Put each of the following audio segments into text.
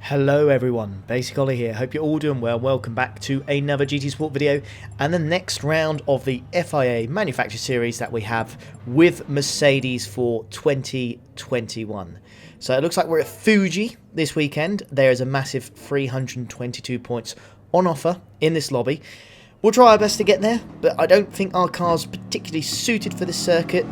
Hello everyone, Basic Ollie here, hope you're all doing well. Welcome back to another GT Sport video and the next round of the FIA Manufacturer Series that we have with Mercedes for 2021. So it looks like we're at Fuji this weekend. There is a massive 322 points on offer in this lobby. We'll try our best to get there, but I don't think our car's particularly suited for this circuit.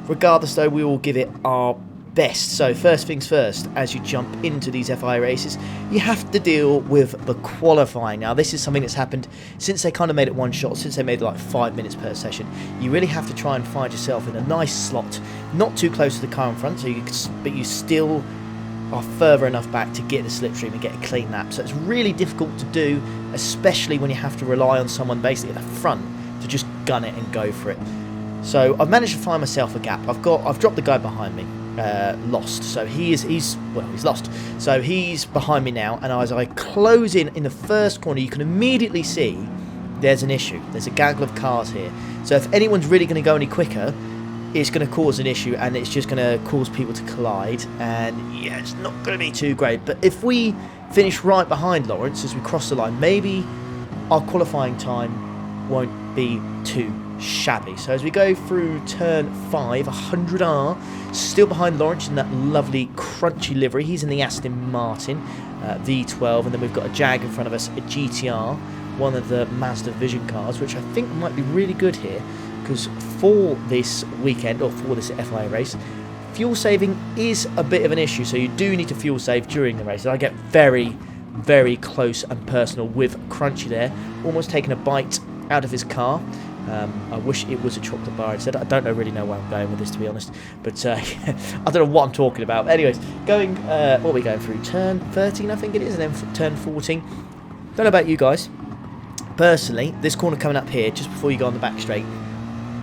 Regardless though, we will give it our best. So first things first, as you jump into these FIA races, you have to deal with the qualifying. Now this is something that's happened since they kind of made it one shot, since they made it like 5 minutes per session. You really have to try and find yourself in a nice slot, not too close to the car in front, so but you still are further enough back to get the slipstream and get a clean lap. So it's really difficult to do, especially when you have to rely on someone basically at the front to just gun it and go for it. So I've managed to find myself a gap. I've dropped the guy behind me. Lost, so he's lost, so he's behind me now, and as I close in the first corner, you can immediately see there's an issue. There's a gaggle of cars here, so if anyone's really going to go any quicker, it's going to cause an issue, and it's just going to cause people to collide, and yeah, it's not going to be too great. But if we finish right behind Lawrence as we cross the line, maybe our qualifying time won't be too shabby. So as we go through turn 5, 100R, still behind Lawrence in that lovely crunchy livery. He's in the Aston Martin V12, and then we've got a Jag in front of us, a GTR, one of the Mazda Vision cars, which I think might be really good here, because for this weekend, or for this FIA race, fuel saving is a bit of an issue, so you do need to fuel save during the race. I get very, very close and personal with Crunchy there, almost taking a bite out of his car. I wish it was a chocolate bar instead. I don't really know where I'm going with this, to be honest. But I don't know what I'm talking about. Anyways, going, what are we going through? Turn 13, I think it is, and then turn 14. Don't know about you guys. Personally, this corner coming up here, just before you go on the back straight,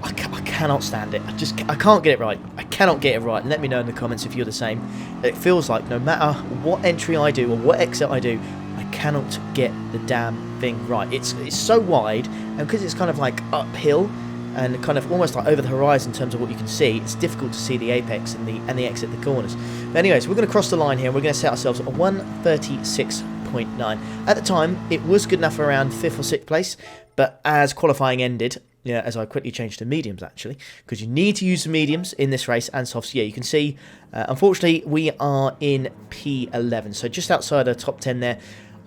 I cannot stand it. I can't get it right. I cannot get it right. Let me know in the comments if you're the same. It feels like no matter what entry I do or what exit I do, I cannot get the damn thing right. It's so wide, and because it's kind of like uphill and kind of almost like over the horizon in terms of what you can see, it's difficult to see the apex and the exit the corners. But anyways, we're going to cross the line here, and we're going to set ourselves at 136.9. At the time, it was good enough for around 5th or 6th place, but as qualifying ended, yeah, as I quickly changed to mediums actually, because you need to use the mediums in this race and softs. Yeah, you can see, unfortunately, we are in P11, so just outside the top 10 there.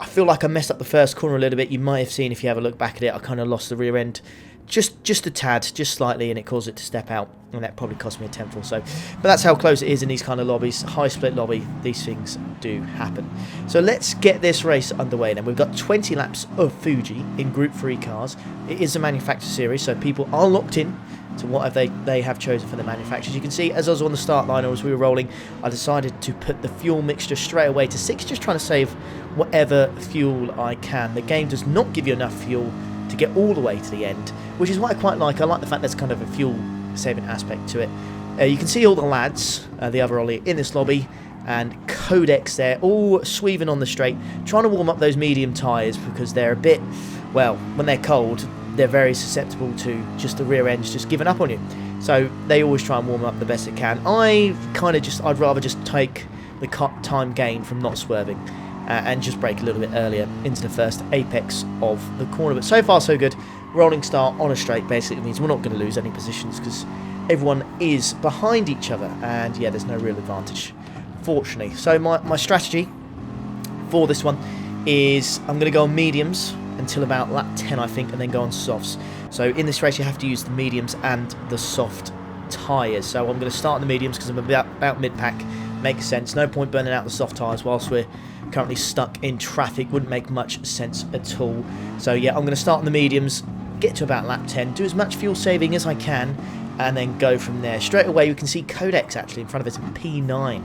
I feel like I messed up the first corner a little bit. You might have seen if you have a look back at it, I kind of lost the rear end just a tad, just slightly, and it caused it to step out, and that probably cost me a tenth or so. But that's how close it is in these kind of lobbies. High split lobby, these things do happen. So let's get this race underway then. We've got 20 laps of Fuji in Group 3 cars. It is a manufacturer series, so people are locked in to what they have chosen for the manufacturers. You can see as I was on the start line, or as we were rolling, I decided to put the fuel mixture straight away to 6, just trying to save whatever fuel I can. The game does not give you enough fuel to get all the way to the end, which is what I quite like. I like the fact there's kind of a fuel saving aspect to it. You can see all the lads, the other Ollie, in this lobby, and Codex there, all sweaving on the straight, trying to warm up those medium tyres, because they're a bit, well, when they're cold, they're very susceptible to just the rear ends just giving up on you. So they always try and warm up the best they can. I'd rather just take the time gain from not swerving and just brake a little bit earlier into the first apex of the corner. But so far so good. Rolling start on a straight basically means we're not going to lose any positions, because everyone is behind each other, and yeah, there's no real advantage, fortunately. So my strategy for this one is I'm going to go on mediums until about lap 10, I think, and then go on softs. So in this race you have to use the mediums and the soft tyres. So I'm going to start the mediums because I'm about mid-pack. Makes sense. No point burning out the soft tyres whilst we're currently stuck in traffic. Wouldn't make much sense at all. So yeah, I'm going to start on the mediums, get to about lap 10, do as much fuel saving as I can, and then go from there. Straight away we can see Codex actually in front of us in P9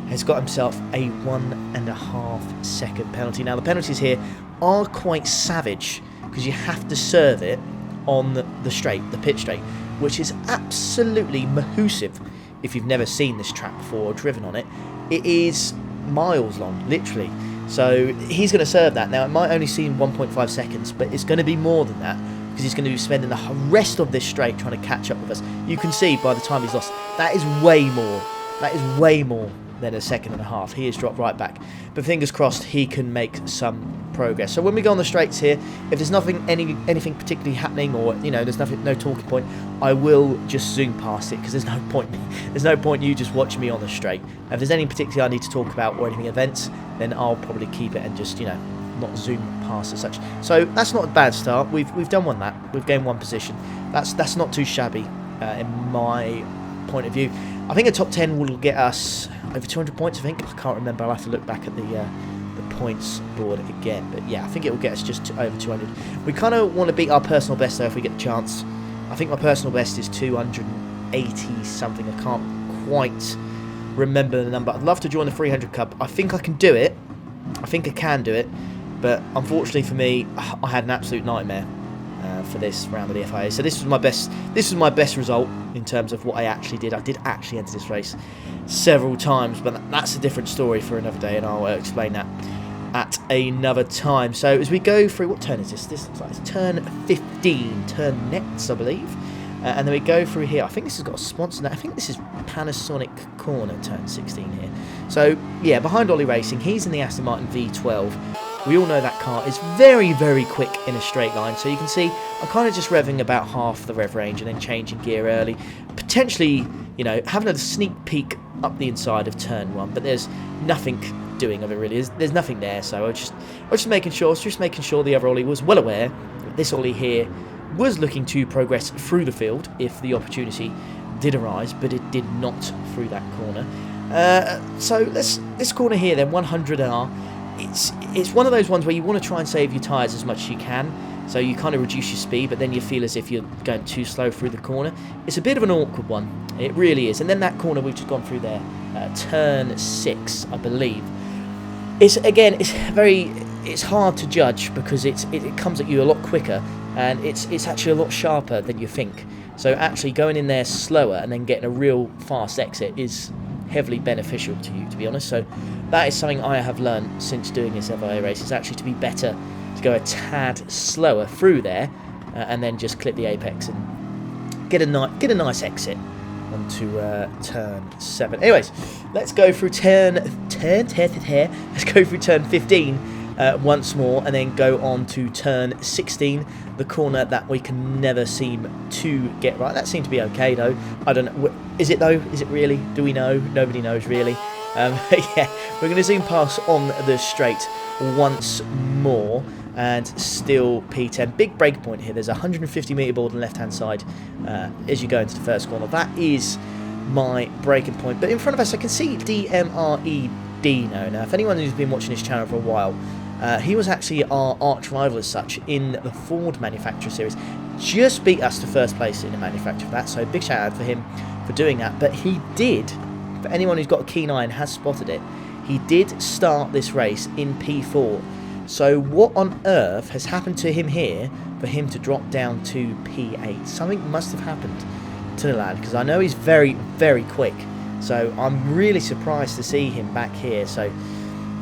has got himself a 1.5 second penalty. Now the penalties here are quite savage, because you have to serve it on the straight, the pit straight, which is absolutely mahoosive. If you've never seen this track before or driven on it, it is miles long, literally. So he's going to serve that. Now it might only seem 1.5 seconds, but it's going to be more than that, because he's going to be spending the rest of this straight trying to catch up with us. You can see by the time he's lost, that is way more That is way more than a second and a half. He has dropped right back. But fingers crossed he can make some progress. So when we go on the straights here, if there's anything particularly happening, or there's no talking point, I will just zoom past it, because there's no point you just watching me on the straight. If there's any particular I need to talk about or anything events, then I'll probably keep it and just not zoom past as such. So that's not a bad start. We've done one lap. We've gained one position. That's not too shabby in my point of view. I think a top 10 will get us over 200 points, I think. I can't remember. I'll have to look back at the points board again. But yeah, I think it will get us just over 200. We kind of want to beat our personal best, though, if we get the chance. I think my personal best is 280 something. I can't quite remember the number. I'd love to join the 300 Cup. I think I can do it. I think I can do it. But unfortunately for me, I had an absolute nightmare for this round of the FIA. So this was my best result in terms of what I actually did. I did actually enter this race several times, but that's a different story for another day, and I'll explain that at another time. So as we go through, what turn is this? This looks like it's turn 15, turn nets, I believe. And then we go through here. I think this has got a sponsor now. I think this is Panasonic Corner, turn 16 here. So yeah, behind Ollie Racing, he's in the Aston Martin V12. We all know that car is very, very quick in a straight line. So you can see I'm kind of just revving about half the rev range and then changing gear early. Potentially, having a sneak peek up the inside of turn 1, but there's nothing doing of it really. There's nothing there. So I was just making sure the other Ollie was well aware that this Ollie here was looking to progress through the field if the opportunity did arise, but it did not through that corner. So this corner here then, 100R. It's one of those ones where you want to try and save your tyres as much as you can, so you kind of reduce your speed, but then you feel as if you're going too slow through the corner. It's a bit of an awkward one, it really is. And then that corner we've just gone through there, turn 6, I believe. It's hard to judge because it comes at you a lot quicker, and it's actually a lot sharper than you think. So actually going in there slower and then getting a real fast exit is heavily beneficial to you, to be honest. So that is something I have learned since doing this FIA race, is actually to be better to go a tad slower through there and then just clip the apex and get a nice exit onto turn 7. Anyways, let's go through let's go through turn 15 once more, and then go on to turn 16, the corner that we can never seem to get right. That seemed to be okay though. I don't know, is it though? Is it really? Do we know? Nobody knows really. Yeah, we're going to zoom past on the straight once more, and still P10. Big break point here. There's a 150 metre board on the left hand side as you go into the first corner. That is my breaking point. But in front of us I can see DMRE Dino. Now if anyone who's been watching this channel for a while, he was actually our arch rival as such in the Ford Manufacturer Series. Just beat us to first place in the manufacture for that, so big shout out for him for doing that. But he did, for anyone who's got a keen eye and has spotted it, he did start this race in P4. So what on earth has happened to him here for him to drop down to P8? Something must have happened to the lad, because I know he's very, very quick. So I'm really surprised to see him back here. So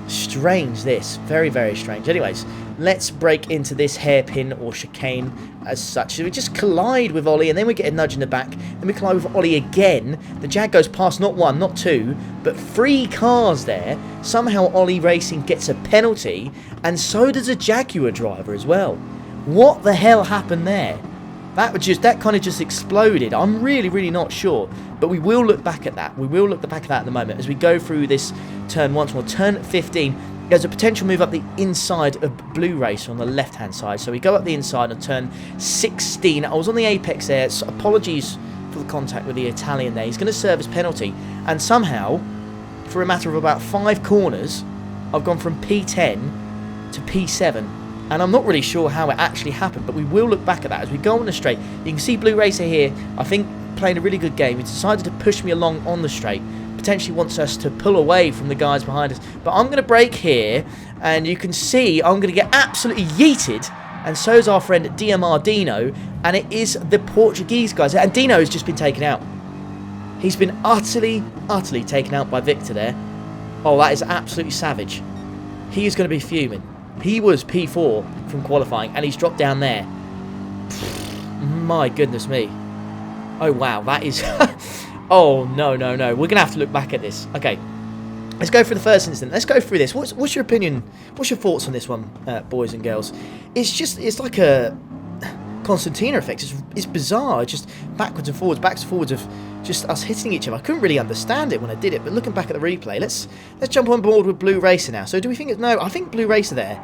strange this, very, very strange. Anyways, let's break into this hairpin or chicane as such. So we just collide with Ollie, and then we get a nudge in the back, then we collide with Ollie again. The Jag goes past not one, not two, but 3 cars there. Somehow Ollie Racing gets a penalty, and so does a Jaguar driver as well. What the hell happened there? That kind of just exploded. I'm really, really not sure. But we will look back at that. We will look back at that in a moment as we go through this turn once more. Turn 15. There's a potential move up the inside of Blue Racer on the left-hand side. So we go up the inside on turn 16. I was on the apex there. So apologies for the contact with the Italian there. He's going to serve his penalty. And somehow, for a matter of about 5 corners, I've gone from P10 to P7. And I'm not really sure how it actually happened, but we will look back at that as we go on the straight. You can see Blue Racer here, I think, playing a really good game. He decided to push me along on the straight, potentially wants us to pull away from the guys behind us. But I'm going to brake here, and you can see I'm going to get absolutely yeeted, and so is our friend DMR Dino, and it is the Portuguese guys. And Dino has just been taken out. He's been utterly, utterly taken out by Victor there. Oh, that is absolutely savage. He is going to be fuming. He was P4 from qualifying, and he's dropped down there. My goodness me. Oh, wow. That is... Oh, no, no, no. We're going to have to look back at this. Okay. Let's go through the first incident. Let's go through this. What's your opinion? What's your thoughts on this one, boys and girls? It's like a Constantina effect. It's bizarre. It's just backwards and forwards of just us hitting each other. I couldn't really understand it when I did it, but looking back at the replay, let's jump on board with Blue Racer now. So do we think it's... No, I think Blue Racer there,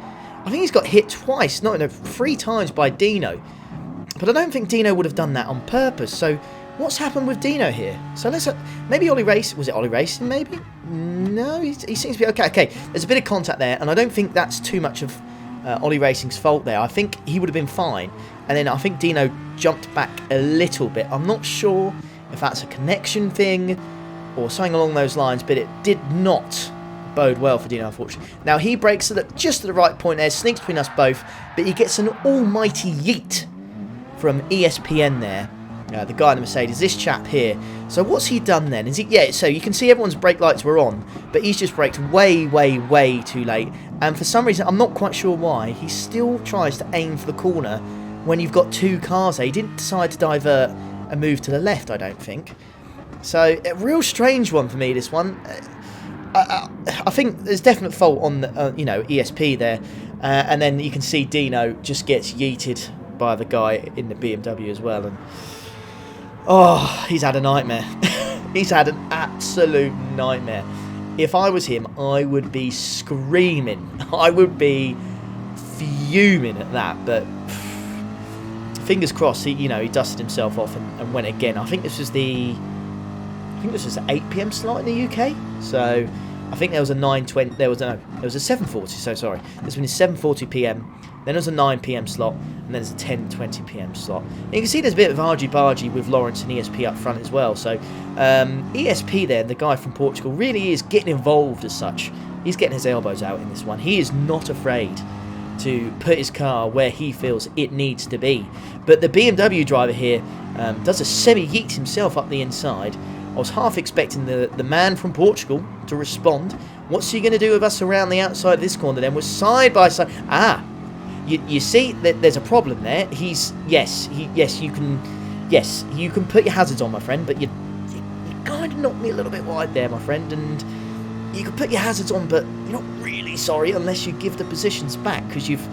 I think he's got hit twice, no, 3 times by Dino. But I don't think Dino would have done that on purpose. So what's happened with Dino here? So let's... maybe Ollie Race... Was it Ollie Racing, maybe? No, he seems to be okay. Okay, there's a bit of contact there, and I don't think that's too much of Ollie Racing's fault there. I think he would have been fine. And then I think Dino jumped back a little bit. I'm not sure if that's a connection thing or something along those lines, but it did not bode well for Dino, unfortunately. Now, he breaks it just at the right point there, sneaks between us both, but he gets an almighty yeet from ESPN there, the guy in the Mercedes, this chap here. So what's he done then? Is he... Yeah, so you can see everyone's brake lights were on, but he's just braked way, way, way too late. And for some reason, I'm not quite sure why, he still tries to aim for the corner when you've got 2 cars there. He didn't decide to divert and move to the left, I don't think. So, a real strange one for me, this one. I think there's definite fault on the, you know, ESP there. And then you can see Dino just gets yeeted by the guy in the BMW as well. And oh, he's had a nightmare. He's had an absolute nightmare. If I was him, I would be screaming. I would be fuming at that. But fingers crossed, he dusted himself off and went again. I think this was the 8 PM slot in the UK. So I think there was a 9:20. There was a 7:40. So sorry, this one is 7:40 PM. Then there's a 9 PM slot, and then there's a 10:20 PM slot. And you can see there's a bit of argy-bargy with Lawrence and ESP up front as well. So ESP there, the guy from Portugal, really is getting involved as such. He's getting his elbows out in this one. He is not afraid to put his car where he feels it needs to be. But the BMW driver here does a semi-yeet himself up the inside. I was half expecting the man from Portugal to respond. What's he going to do with us around the outside of this corner then? We're side by side. Ah, you see that there's a problem there. Yes, you can put your hazards on, my friend, but you kind of knocked me a little bit wide there, my friend, and you can put your hazards on, but you're not really sorry unless you give the positions back, because you've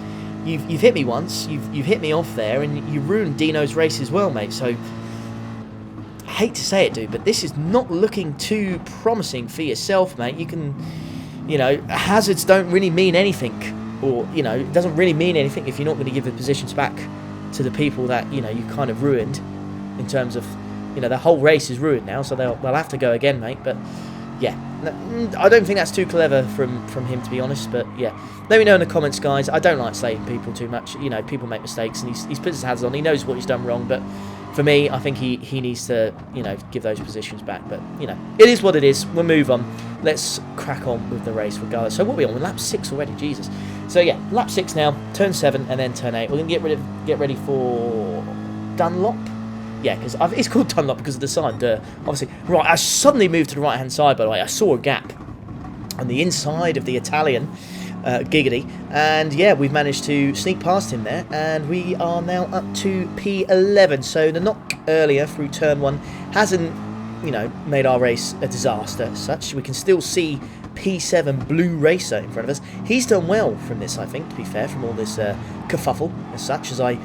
hit me once, you've hit me off there, and you ruined Dino's race as well, mate. So I hate to say it, dude, but this is not looking too promising for yourself, mate. You can, hazards don't really mean anything, or it doesn't really mean anything if you're not going to give the positions back to the people that you kind of ruined. In terms of, the whole race is ruined now, so they'll have to go again, mate. But yeah, I don't think that's too clever from him, to be honest. But yeah, let me know in the comments, guys. I don't like slating people too much. People make mistakes, and he's put his hands on. He knows what he's done wrong, but for me, I think he needs to, give those positions back. But, it is what it is. We'll move on. Let's crack on with the race regardless. So what are we on? We're lap 6 already, Jesus. So yeah, lap 6 now, turn 7, and then turn 8. We're going to get ready for Dunlop. Yeah, because it's called Dunlop because of the sign, obviously. Right, I suddenly moved to the right-hand side, by the way. I saw a gap on the inside of the Italian Giggity, and yeah, we've managed to sneak past him there, and we are now up to P11. So the knock earlier through turn 1 hasn't, made our race a disaster as such. We can still see P7 Blue Racer in front of us. He's done well from this, I think, to be fair, from all this kerfuffle as such, as I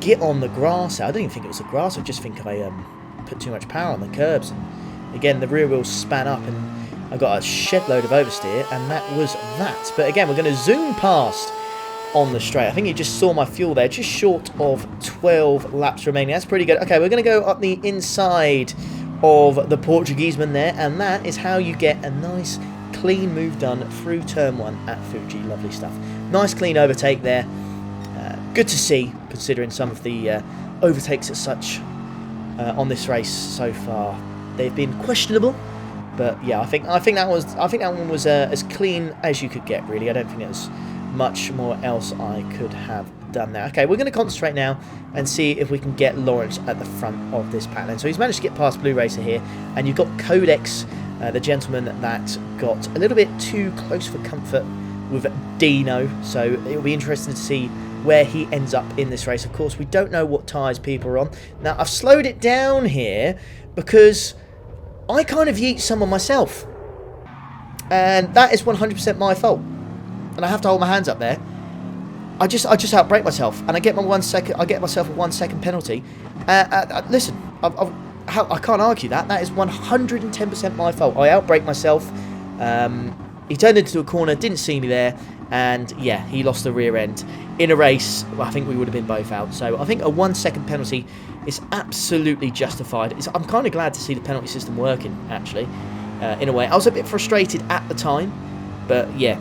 get on the grass. I don't even think it was the grass. I just think I put too much power on the curbs, and again the rear wheels span up, and I got a shed load of oversteer, and that was that. But again, we're going to zoom past on the straight. I think you just saw my fuel there, just short of 12 laps remaining. That's pretty good. Okay, we're going to go up the inside of the Portugueseman there, and that is how you get a nice clean move done through turn 1 at Fuji. Lovely stuff. Nice clean overtake there. Good to see, considering some of the overtakes as such on this race so far. They've been questionable, but yeah, I think that one was as clean as you could get, really. I don't think there was much more else I could have done there. Okay, we're going to concentrate now and see if we can get Lawrence at the front of this pattern. So he's managed to get past Blue Racer here, and you've got Codex, the gentleman that got a little bit too close for comfort with Dino. So it'll be interesting to see where he ends up in this race. Of course, we don't know what tyres people are on. Now, I've slowed it down here because I kind of yeet someone myself. And that is 100% my fault. And I have to hold my hands up there. I just outbrake myself, and I get my 1 second. I get myself a 1 second penalty. Listen, I can't argue that. That is 110% my fault. I outbrake myself. He turned into a corner, didn't see me there, and yeah, he lost the rear end in a race. Well, I think we would have been both out. So I think a 1 second penalty is absolutely justified. I'm kind of glad to see the penalty system working, actually. In a way, I was a bit frustrated at the time, but yeah,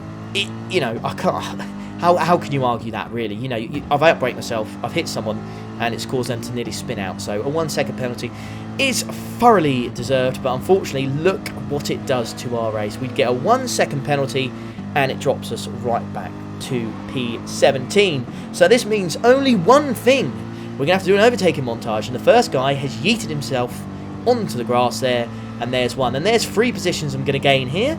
you know, I can't. How can you argue that, really? You know, I've outbraked myself, I've hit someone, and it's caused them to nearly spin out. So a 1 second penalty is thoroughly deserved, but unfortunately, look what it does to our race. We get a 1 second penalty, and it drops us right back to P17. So this means only one thing. We're going to have to do an overtaking montage, and the first guy has yeeted himself onto the grass there, and there's one. And there's 3 positions I'm going to gain here.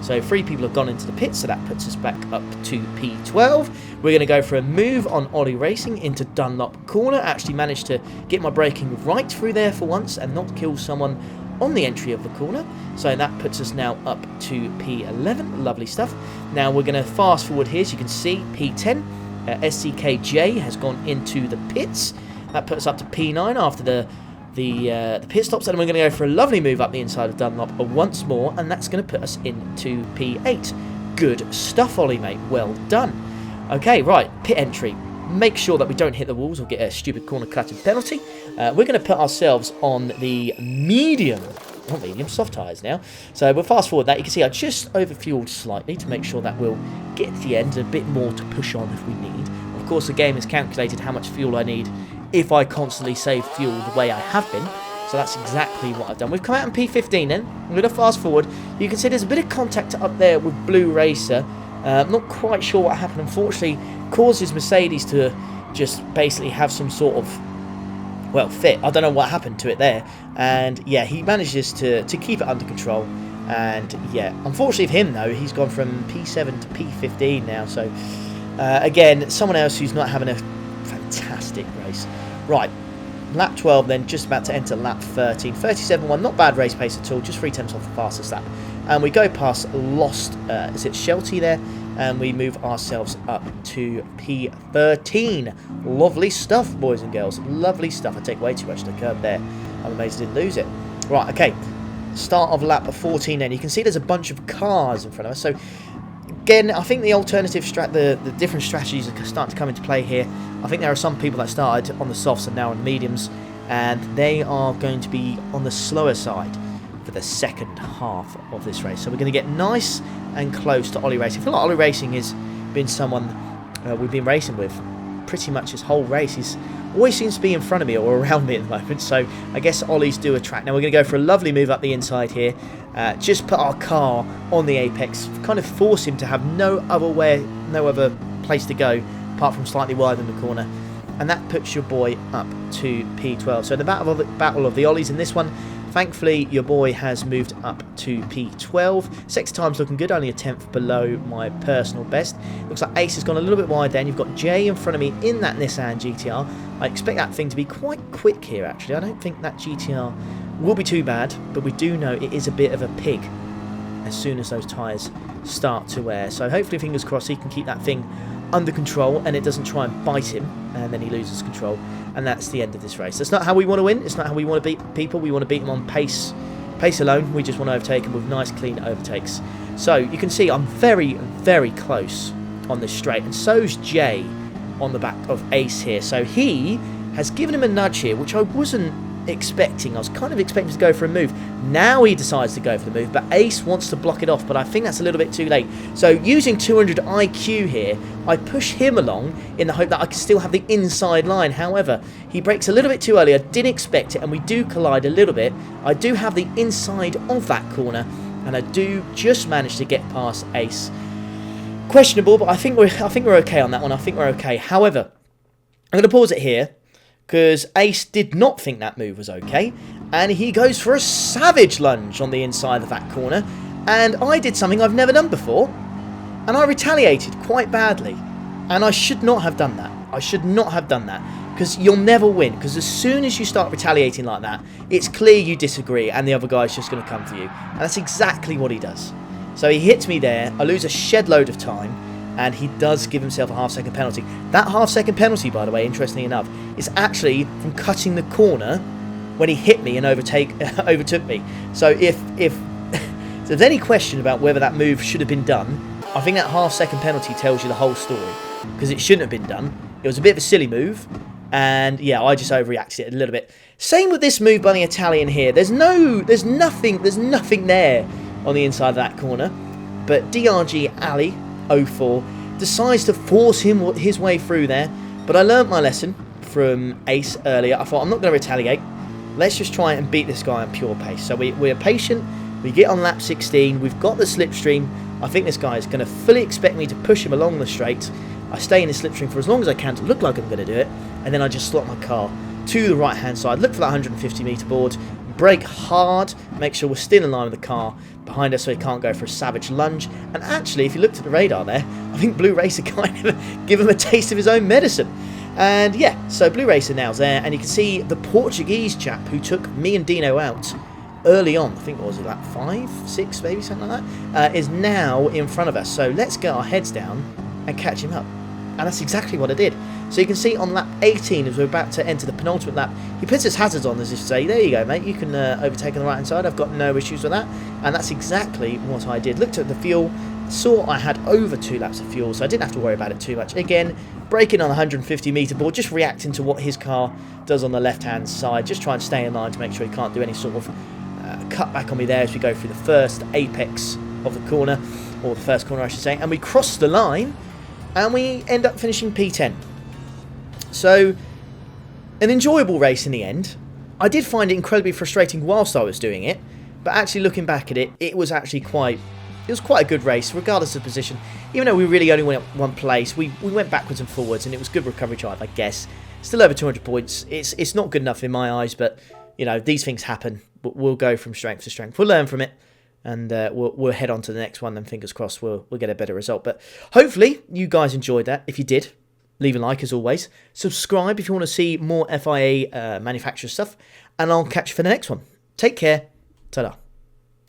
So 3 people have gone into the pit, so that puts us back up to P12. We're going to go for a move on Ollie Racing into Dunlop corner. Actually managed to get my braking right through there for once and not kill someone on the entry of the corner. So that puts us now up to P11. Lovely stuff. Now we're going to fast forward here, so you can see P10. SCKJ has gone into the pits. That puts us up to P9 after the pit stops, and we're going to go for a lovely move up the inside of Dunlop once more, and that's going to put us into P8. Good stuff, Ollie, mate. Well done. Okay, right, pit entry. Make sure that we don't hit the walls or get a stupid corner cutting penalty. We're going to put ourselves on the medium, not medium, soft tyres now. So we'll fast forward that. You can see I just overfueled slightly to make sure that we'll get to the end, a bit more to push on if we need. Of course, the game has calculated how much fuel I need if I constantly save fuel the way I have been. So that's exactly what I've done. We've come out in P15 then. I'm going to fast forward. You can see there's a bit of contact up there with Blue Racer. I'm not quite sure what happened. Unfortunately, causes Mercedes to just basically have some sort of, well, fit. I don't know what happened to it there. And yeah, he manages to keep it under control. And yeah, unfortunately for him though, he's gone from P7 to P15 now. So again, someone else who's not having a fantastic race. Right, lap 12 then, just about to enter lap 13. 37.1, not bad race pace at all, just 3/10 off the fastest lap. And we go past Lost, is it Shelty there? And we move ourselves up to P13. Lovely stuff, boys and girls. Lovely stuff. I take way too much to the curb there. I'm amazed I didn't lose it. Right, okay. Start of lap 14 then. You can see there's a bunch of cars in front of us. So again, I think the alternative the different strategies are starting to come into play here. I think there are some people that started on the softs and now on the mediums, and they are going to be on the slower side for the second half of this race. So we're going to get nice and close to Ollie Racing. I feel like Ollie Racing has been someone we've been racing with pretty much his whole race. He's always seems to be in front of me or around me at the moment, so I guess Ollie's do a track. Now we're going to go for a lovely move up the inside here. Just put our car on the apex, kind of force him to have no other place to go apart from slightly wider than the corner, and that puts your boy up to P12. So the battle of the Ollies in this one, thankfully your boy has moved up to P12. Sector time's looking good, only a 10th below my personal best. Looks like Ace has gone a little bit wide then. You've got Jay in front of me in that Nissan GTR. I expect that thing to be quite quick here actually. I don't think that GTR will be too bad, but we do know it is a bit of a pig as soon as those tyres start to wear. So hopefully, fingers crossed, he can keep that thing under control and it doesn't try and bite him and then he loses control, and that's the end of this race. That's not how we want to win. It's not how we want to beat people. We want to beat them on pace alone. We just want to overtake them with nice clean overtakes. So you can see I'm very, very close on this straight, and so's Jay on the back of Ace here. So he has given him a nudge here, which I wasn't expecting. I was kind of expecting to go for a move. Now he decides to go for the move, but Ace wants to block it off, but I think that's a little bit too late. So using 200 IQ here, I push him along in the hope that I can still have the inside line. However, he brakes a little bit too early. I didn't expect it, and we do collide a little bit. I do have the inside of that corner, and I do just manage to get past Ace. Questionable, but I think we're okay on that one. I think we're okay. However, I'm going to pause it here, because Ace did not think that move was okay, and he goes for a savage lunge on the inside of that corner, and I did something I've never done before, and I retaliated quite badly, and I should not have done that. I should not have done that, because you'll never win, because as soon as you start retaliating like that, it's clear you disagree and the other guy's just going to come for you. And that's exactly what he does. So he hits me there, I lose a shed load of time, and he does give himself a half-second penalty. That half-second penalty, by the way, interestingly enough, is actually from cutting the corner when he hit me and overtook me. So if there's any question about whether that move should have been done, I think that half-second penalty tells you the whole story, because it shouldn't have been done. It was a bit of a silly move, and yeah, I just overreacted it a little bit. Same with this move by the Italian here. There's nothing there on the inside of that corner, but DRG Ali 04 decides to force his way through there. But I learnt my lesson from Ace earlier. I thought, I'm not going to retaliate. Let's just try and beat this guy on pure pace. So we're patient. We get on lap 16. We've got the slipstream. I think this guy is going to fully expect me to push him along the straight. I stay in the slipstream for as long as I can to look like I'm going to do it, and then I just slot my car to the right hand side, look for that 150 meter board, brake hard, make sure we're still in line with the car behind us so he can't go for a savage lunge. And actually, if you looked at the radar there, I think Blue Racer kind of give him a taste of his own medicine. And yeah, so Blue Racer now's there, and you can see the Portuguese chap who took me and Dino out early on, I think, what was it, lap 5, 6, maybe something like that, is now in front of us. So let's get our heads down and catch him up. And that's exactly what I did. So you can see on lap 18, as we're about to enter the penultimate lap, he puts his hazards on as if to say, there you go, mate, you can overtake on the right hand side, I've got no issues with that. And that's exactly what I did. Looked at the fuel, saw I had over 2 laps of fuel, so I didn't have to worry about it too much. Again, braking on the 150 meter board, just reacting to what his car does on the left hand side, just try and stay in line to make sure he can't do any sort of cut back on me there as we go through the first apex of the corner, or the first corner I should say, and we cross the line and we end up finishing P10. So an enjoyable race in the end. I did find it incredibly frustrating whilst I was doing it, but actually looking back at it, it was quite a good race regardless of position. Even though we really only went up one place, we went backwards and forwards, and it was good recovery drive, I guess. Still over 200 points. It's not good enough in my eyes, but you know, these things happen. We'll go from strength to strength. We'll learn from it, and we'll head on to the next one, and fingers crossed we'll get a better result. But hopefully you guys enjoyed that. If you did, leave a like as always. Subscribe if you want to see more FIA manufacturer stuff, and I'll catch you for the next one. Take care. Ta-da.